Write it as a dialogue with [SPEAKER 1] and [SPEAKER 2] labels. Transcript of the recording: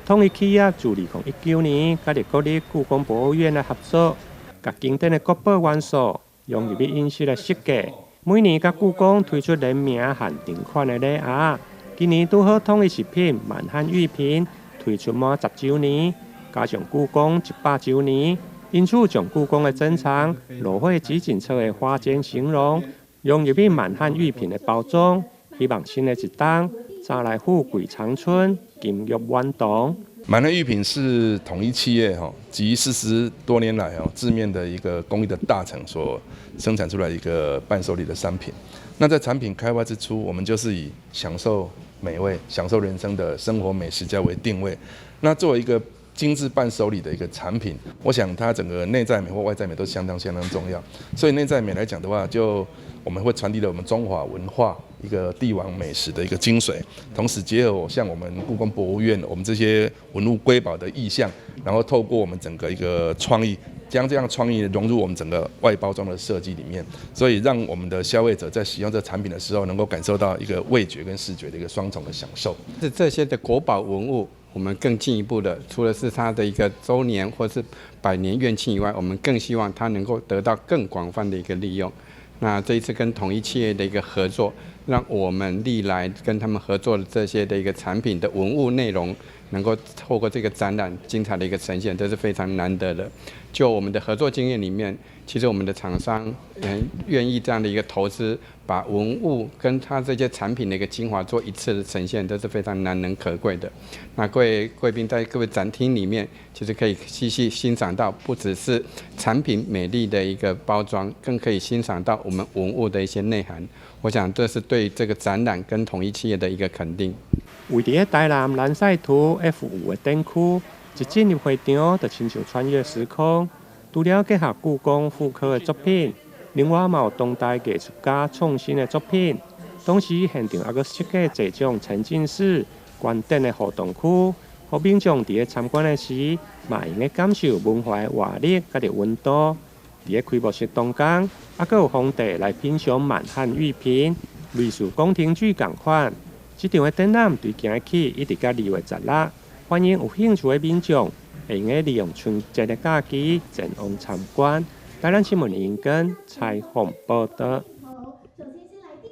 [SPEAKER 1] 统一企业自2019年，甲国立故宫博物院来合作，甲经典的国宝元素融入印饰来设计。每年甲故宫推出联名限定款的礼盒，今年拄好统一食品满汉御品推出满10周年，加上故宫100周年，因此将故宫的珍藏落花集锦册的花间形容，融入去满汉御品的包装，希望新的一档再来富贵长春，金玉满堂。
[SPEAKER 2] 满汉御品是统一企业集40多年来制面的一个工艺的大成所生产出来一个伴手礼的商品。那在产品开发之初，我们就是以享受美味、享受人生的生活美食家为定位。那作为一个精致伴手礼的一个产品，我想它整个内在美或外在美都相当重要。所以内在美来讲的话，就我们会传递了我们中华文化一个帝王美食的一个精髓，同时结合像我们故宫博物院我们这些文物瑰宝的意象，然后透过我们整个一个创意，将这样创意融入我们整个外包装的设计里面，所以让我们的消费者在使用这产品的时候，能够感受到一个味觉跟视觉的一个双重的享受。
[SPEAKER 3] 是这些的国宝文物。我们更进一步的，除了是它的一个周年或是100年院庆以外，我们更希望它能够得到更广泛的一个利用。那这一次跟统一企业的一个合作，让我们历来跟他们合作的这些的一个产品的文物内容，能够透过这个展览精彩的一个呈现，这是非常难得的。就我们的合作经验里面，其实我们的厂商也愿意这样的一个投资，把文物跟它这些产品的一个精华做一次的呈现，这是非常难能可贵的。那各位贵宾在各位展厅里面，其实可以细细欣赏到，不只是产品美丽的一个包装，更可以欣赏到我们文物的一些内涵。我想这是对这个展览跟统一企业的一个肯定。
[SPEAKER 1] 位伫台南南赛图 F5的展区，一进入会场就亲像穿越时空。除了结合故宫复刻的作品，另外嘛有当代艺术家创新的作品。同时现场还阁设计侪种沉浸式观点的互动区，互民众伫参观的时，嘛会用感受文化的活力甲温度。伫开幕式当天，还阁有皇帝来品尝满汉御品，类似宫廷剧同款。这场的展览对今日起一直到2月16日，欢迎有兴趣的民众会用利用春节的假期前往参观。台南新闻引根采访报道。